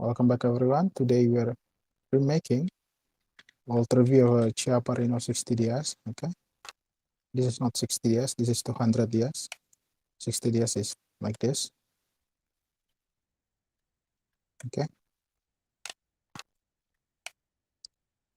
Welcome back everyone. Today we're remaking ultra view of a Chiappa Rhino 60DS. Okay, this is not 60DS, this is 200DS. 60DS is like this. Okay,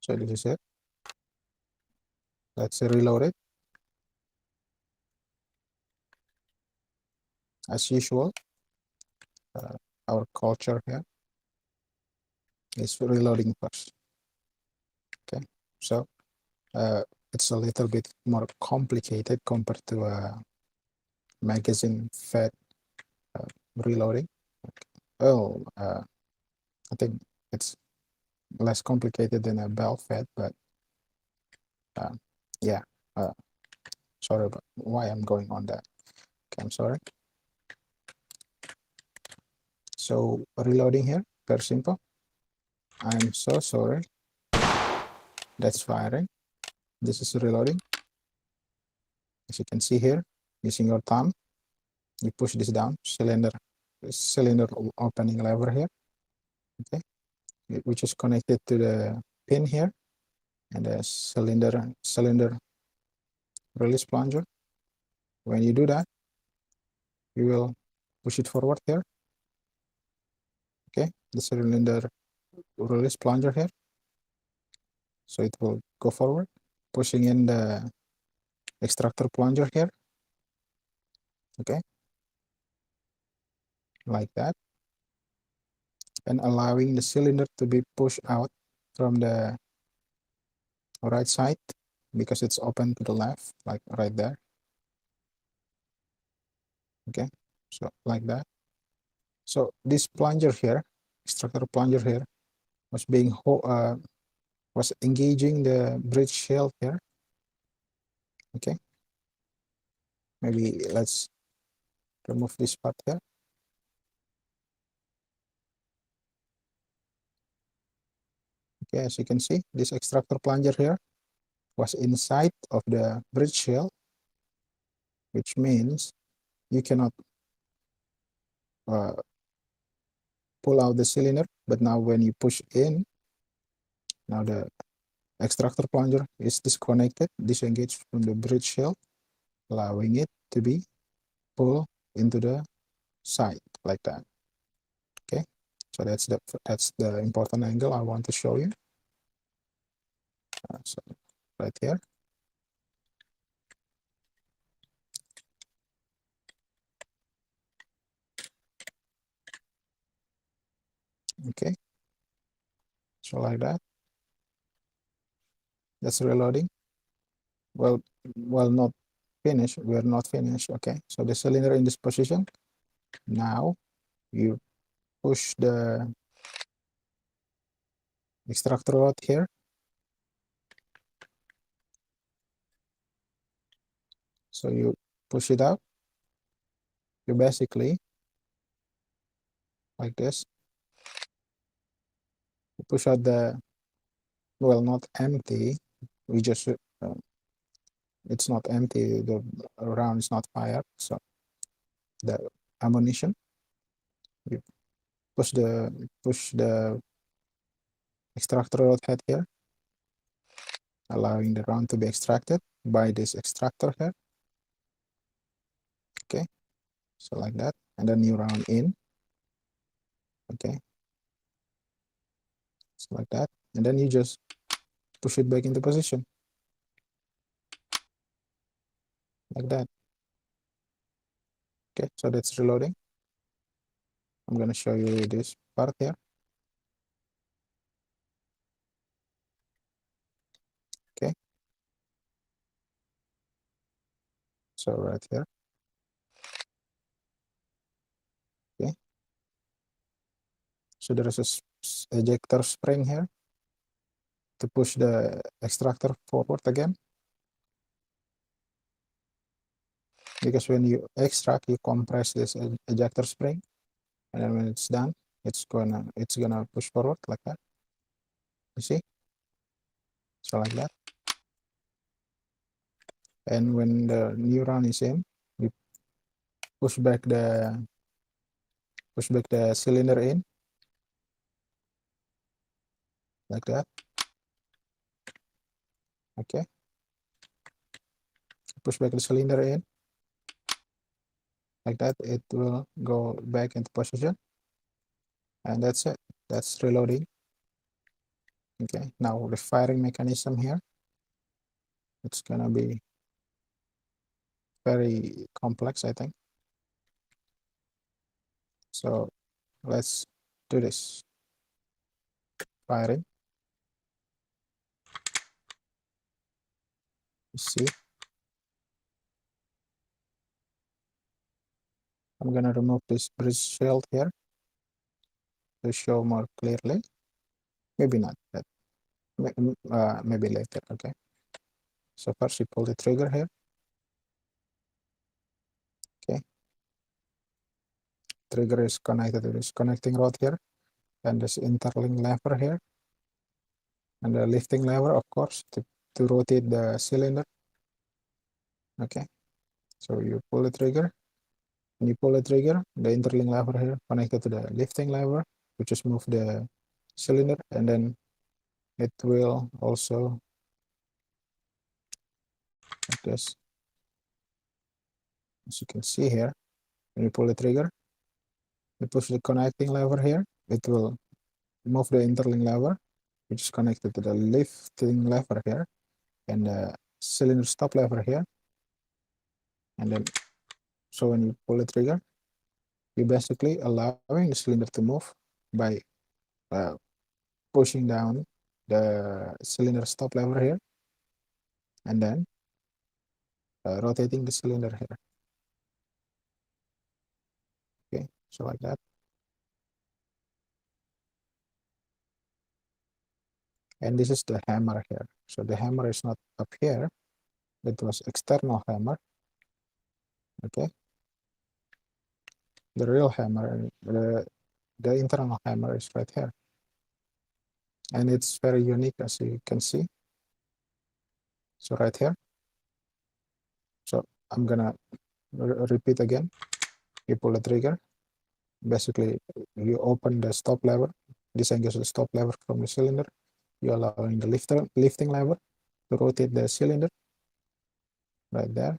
so this is it. Let's reload it. As usual, our culture here is reloading first. Okay, so it's a little bit more complicated compared to a magazine fed reloading. Okay. Oh, I think it's less complicated than a bell fed, but yeah. Sorry about why I'm going on that. Okay, I'm sorry. So reloading here, very simple. I'm so sorry. That's firing. This is reloading. As you can see here, using your thumb, you push this down, cylinder opening lever here. Okay, which is connected to the pin here, and the cylinder release plunger. When you do that, you will push it forward here. Okay, the cylinder release plunger here, so it will go forward, pushing in the extractor plunger here. Okay, like that, and allowing the cylinder to be pushed out from the right side because it's open to the left, like right there. Okay, so like that. So this plunger here, extractor plunger here, was was engaging the bridge shell here. Okay, maybe let's remove this part here. Okay, as you can see, this extractor plunger here was inside of the bridge shell, which means you cannot pull out the cylinder. But now when you push in, now the extractor plunger is disengaged from the bridge shell, allowing it to be pulled into the side like that. Okay, so that's the important angle I want to show you. So right here. Okay, so like that. That's reloading. Well, not finished. We're not finished. Okay, so the cylinder in this position. Now you push the extractor rod here. So you push it out. You basically like this. You push out the, well, not empty. We just it's not empty. The round is not fired. So the ammunition. You push the extractor rod head here, allowing the round to be extracted by this extractor here. Okay, so like that, and then new round in. Okay, so like that, and then you just push it back into position like that. Okay, so that's reloading. I'm gonna show you this part here. Okay, so right here. Okay, so there is a ejector spring here to push the extractor forward again, because when you extract, you compress this ejector spring, and then when it's done, it's gonna push forward like that. You see, so like that. And when the new round is in, you push back the cylinder in, like that. Okay, push back the cylinder in, like that. It will go back into position, and that's it. That's reloading. Okay, now the firing mechanism here, it's gonna be very complex, I think. So let's do this. Firing. You see, I'm gonna remove this bridge shield here to show more clearly. Maybe not, but maybe later. Okay. So first you pull the trigger here. Okay. Trigger is connected to this connecting rod here, and this interlink lever here, and the lifting lever, of course, to rotate the cylinder. Okay. So you pull the trigger. When you pull the trigger, the interlink lever here connected to the lifting lever, which just move the cylinder, and then it will also like this. As you can see here, when you pull the trigger, you push the connecting lever here, it will move the interlink lever, which is connected to the lifting lever here, and the cylinder stop lever here. And then, so when you pull the trigger, you're basically allowing the cylinder to move by uh, pushing down the cylinder stop lever here, and then rotating the cylinder here. Okay, so like that. And this is the hammer here. So the hammer is not up here. It was external hammer. Okay. The real hammer, the internal hammer is right here. And it's very unique, as you can see. So right here. So I'm gonna repeat again. You pull the trigger. Basically, you open the stop lever, disengage the stop lever from the cylinder. You're allowing the lifting lever to rotate the cylinder right there.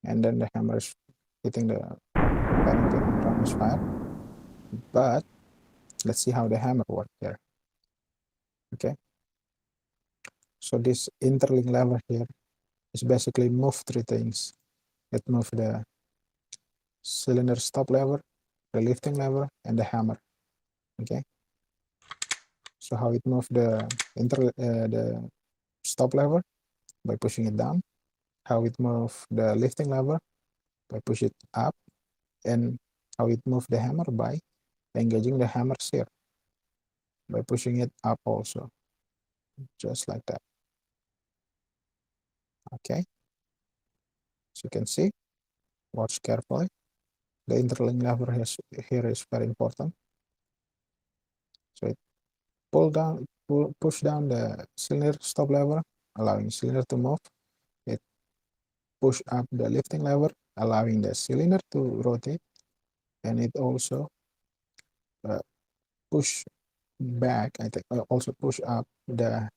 And then the hammer is hitting the firing pin and drum is fired. But let's see how the hammer works here. Okay. So this interlink lever here is basically move three things. It moves the cylinder stop lever, the lifting lever, and the hammer. Okay. So how it moves the stop lever by pushing it down. How it moves the lifting lever by push it up, and how it moves the hammer by engaging the hammer here by pushing it up also, just like that. Okay. As you can see, watch carefully. The interlink lever here is very important. So it push down the cylinder stop lever, allowing cylinder to move. It push up the lifting lever, allowing the cylinder to rotate, and it also uh, push back. I think also push up the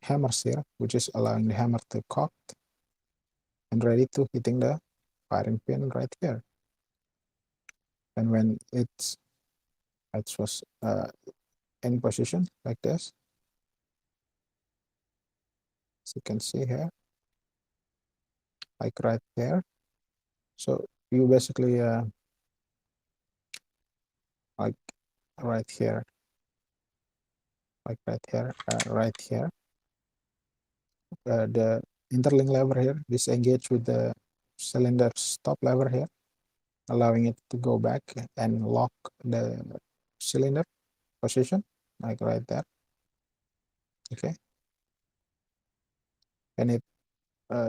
hammer here, which is allowing the hammer to cock and ready to hitting the firing pin right here. And when it was in position like this, as you can see here, like right there. So you basically like right here, like right here, the interlink lever here disengage with the cylinder stop lever here, allowing it to go back and lock the cylinder position, like right there. Okay, and it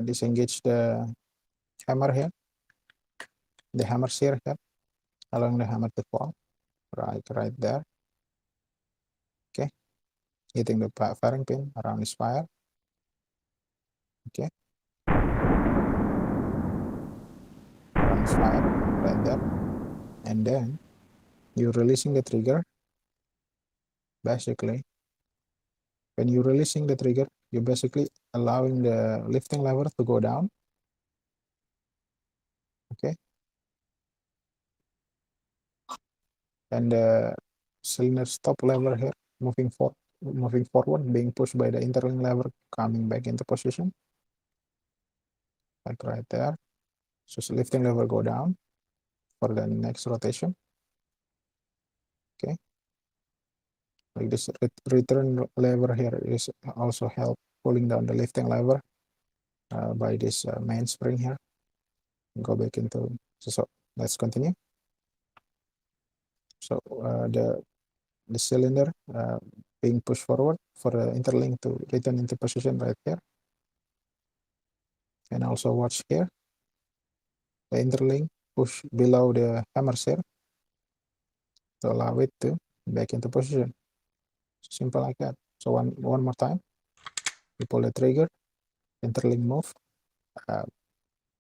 disengage the hammer here, the hammer shear here, allowing the hammer to fall right there. Okay, hitting the firing pin around his fire. Okay, around his fire. like that. And then you're releasing the trigger. Basically, when you're releasing the trigger, you're basically allowing the lifting lever to go down. Okay. And the cylinder stop lever here moving forward, being pushed by the interlink lever, coming back into position, like right there. So lifting lever go down for the next rotation. Okay, like this return lever here is also help pulling down the lifting lever by this main spring here. Go back into, so let's continue. So the cylinder being pushed forward for the interlink to return into position right here. And also watch here, the interlink push below the hammer here to allow it to back into position. Simple like that. So one more time, you pull the trigger, interlink move uh,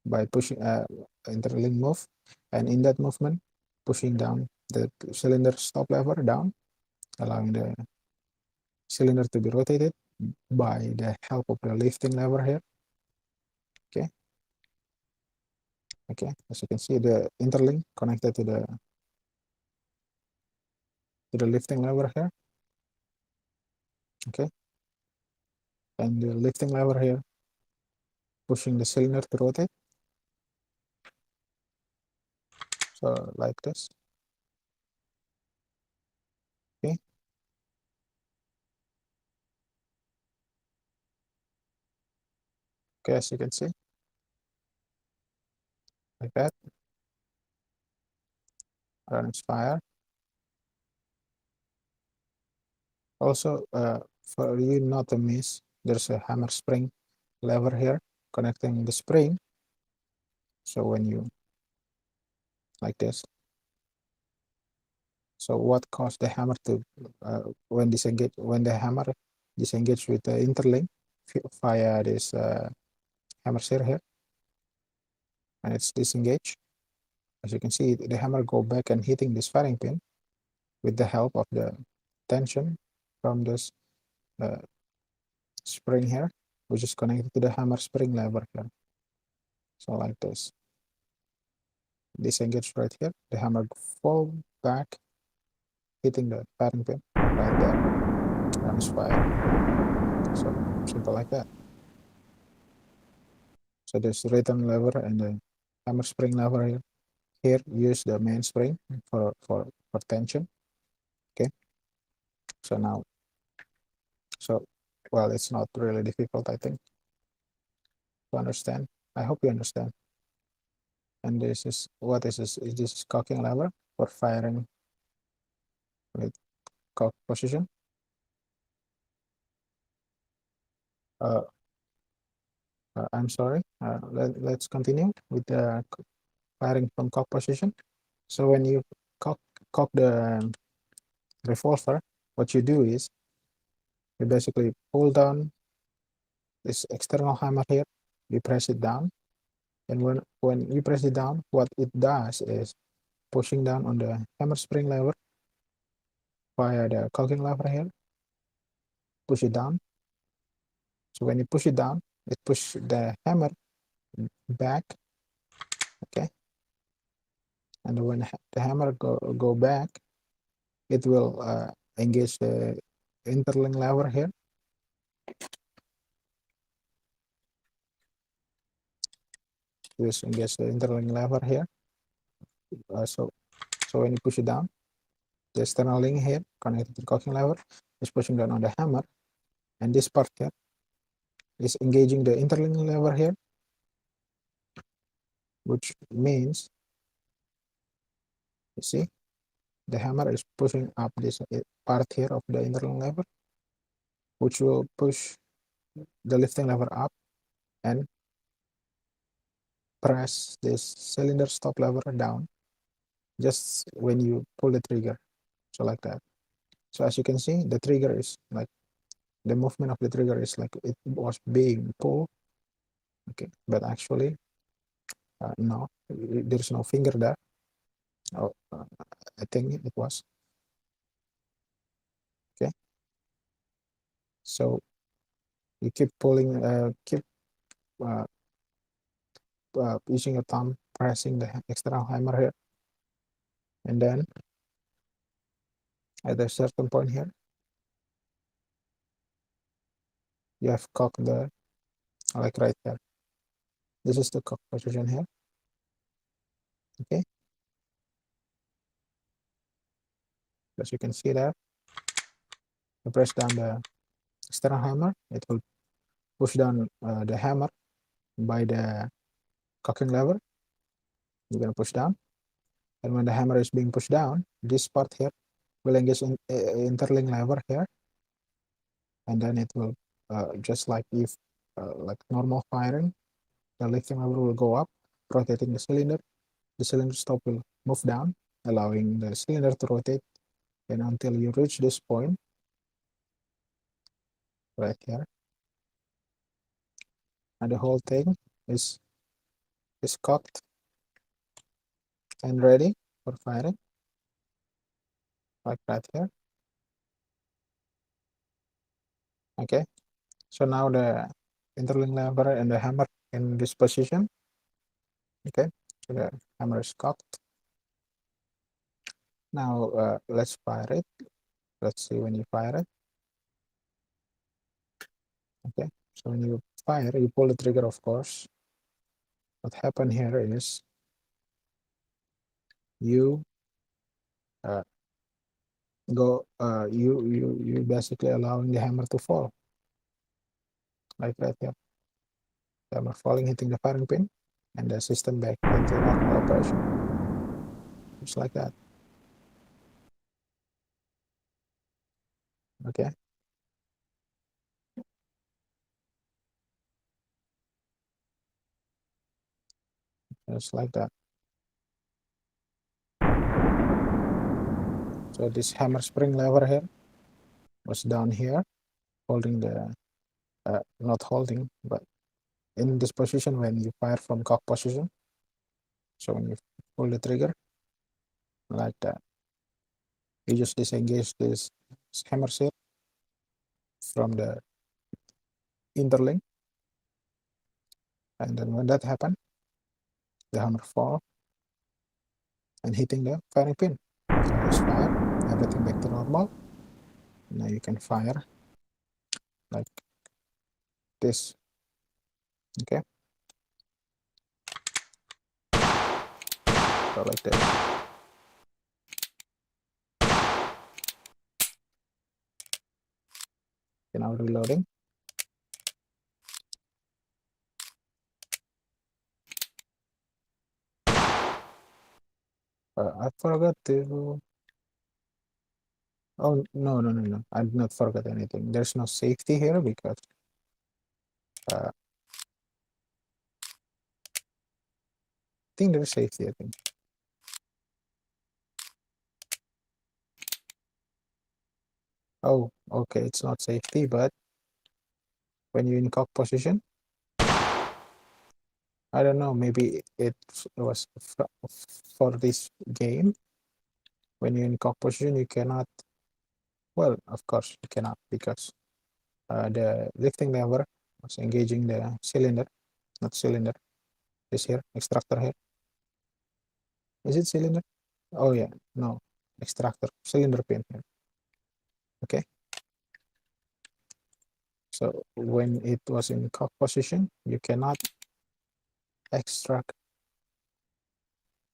by pushing interlink move, and in that movement, pushing down the cylinder stop lever down, allowing the cylinder to be rotated by the help of the lifting lever here. Okay. Okay, as you can see, the interlink connected to the lifting lever here. Okay, and the lifting lever here pushing the cylinder to rotate. So like this. Okay. Okay, as you can see, like that. Runs fire. Also, for you not to miss, there's a hammer spring lever here connecting the spring. So when you like this, so what caused the hammer to when the hammer disengage with the interlink via this hammer shear here, and it's disengaged. As you can see, the hammer go back and hitting this firing pin with the help of the tension from this uh, spring here, which is connected to the hammer spring lever here. So like this, disengage right here, the hammer fall back, hitting the firing pin right there, runs fire. So simple like that. So there's return lever and the hammer spring lever here. Here use the main spring for tension. Okay. So now, so well, it's not really difficult, I think, to understand. I hope you understand. And this is what is this? Is this cocking lever for firing with cock position? Uh, I'm sorry. Let's continue with the firing from cock position. So when you cock the revolver, what you do is you basically pull down this external hammer here. You press it down, and when you press it down, what it does is pushing down on the hammer spring lever via the cocking lever here. Push it down. So when you push it down, it pushes the hammer back. Okay, and when the hammer go back, it will engage the interlink lever here. Just engage the interlink lever here. So when you push it down, the external link here connected to the cocking lever is pushing down on the hammer, and this part here is engaging the interlink lever here, which means, you see, the hammer is pushing up this part here of the interlink lever, which will push the lifting lever up and press this cylinder stop lever down just when you pull the trigger. So like that. So as you can see, the trigger is like, the movement of the trigger is like it was being pulled. Okay, but actually no, there's no finger there. Oh, I think it was. Okay, so you keep pulling, keep uh, using your thumb, pressing the external hammer here, and then at a certain point here, you have cocked the, like right there. This is the cock position here. Okay, as you can see there, you press down the external hammer, it will push down the hammer by the cocking lever. You're gonna push down, and when the hammer is being pushed down, this part here will engage in interlink lever here, and then it will just like if like normal firing, the lifting lever will go up, rotating the cylinder. The cylinder stop will move down, allowing the cylinder to rotate, and until you reach this point right here, and the whole thing is cocked and ready for firing, like right here. Okay, so now the interlink lever and the hammer in this position. Okay, so the hammer is cocked. Now let's fire it. Let's see when you fire it. Okay, so when you fire, you pull the trigger, of course. What happened here is you uh, you basically allowing the hammer to fall, like right here. The hammer falling, hitting the firing pin, and the system back into normal operation, just like that. Okay, just like that. So this hammer spring lever here was down here, holding the not holding, but in this position when you fire from cock position. So when you pull the trigger like that, you just disengage this hammer set from the interlink, and then when that happens, the hammer fall and hitting the firing pin. So let's fire, everything back to normal. Now you can fire like this. Okay, so like this. Okay, now reloading. I forgot to. Oh, no. I did not forget anything. There's no safety here because I think there's safety, I think. Oh, okay, it's not safety, but when you're in cock position, I don't know, maybe it was for this game. When you're in cock position, you cannot, well, of course, you cannot because the lifting lever was engaging the cylinder, not cylinder, this here, extractor here. Is it cylinder? Oh yeah, no, extractor, cylinder pin here. Okay, so when it was in cock position, you cannot extract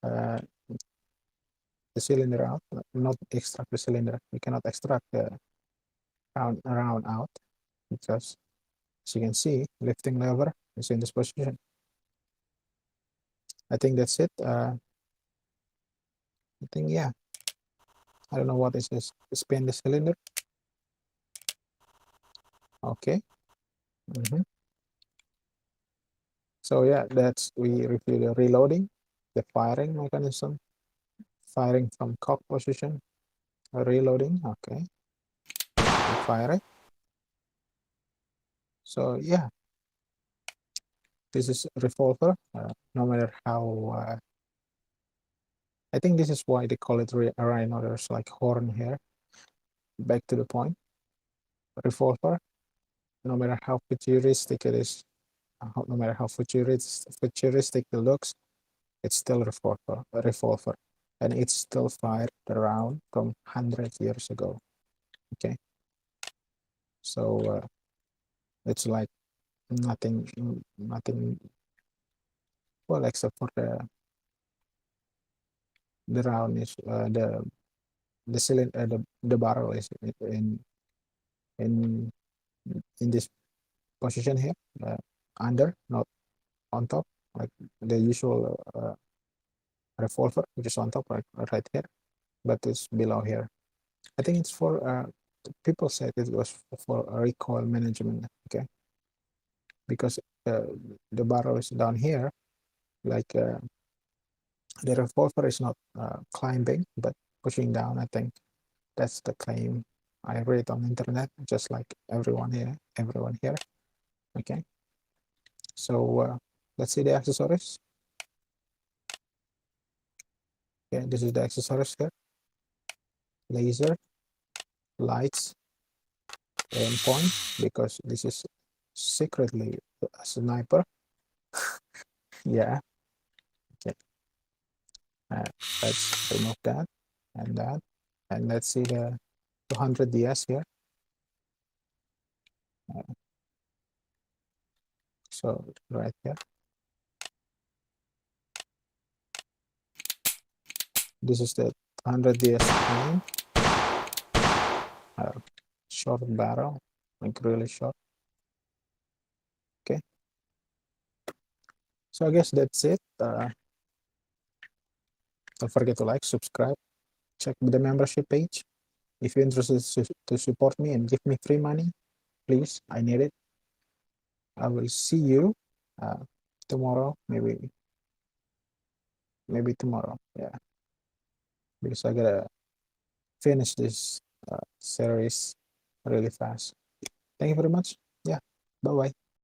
uh, the cylinder out, not extract the cylinder. You cannot extract the round out because, as you can see, lifting lever is in this position. I think that's it. I think, yeah, I don't know what is this. Spin the cylinder. Okay. So yeah, that's we review the reloading, the firing mechanism, firing from cock position, reloading. Okay, and fire it. So yeah, this is revolver. No matter how I think this is why they call it Rhino. There's like horn here. Back to the point. Revolver, no matter how futuristic it is, no matter how futuristic it looks, it's still a revolver, and it's still fired around from 100 years ago. Okay, so it's like nothing. Well, except for the round is the cylinder, the barrel is in in this position here, under, not on top, like the usual revolver, which is on top, right here, but it's below here. I think it's for people said it was for recoil management. Okay, because the barrel is down here, like the revolver is not climbing but pushing down. I think that's the claim I read on the internet, just like everyone here. Okay, so let's see the accessories. Okay, this is the accessories here: laser, lights, aim point, because this is secretly a sniper. Yeah. Okay, let's remove that and that, and let's see the 200 DS here. So right here, this is the 100 DS time, short barrel, like really short. Okay, so I guess that's it. Don't forget to like, subscribe, check the membership page. If you're interested to support me and give me free money, please, I need it. I will see you tomorrow, maybe tomorrow. Yeah, because I gotta finish this series really fast. Thank you very much. Yeah, bye bye.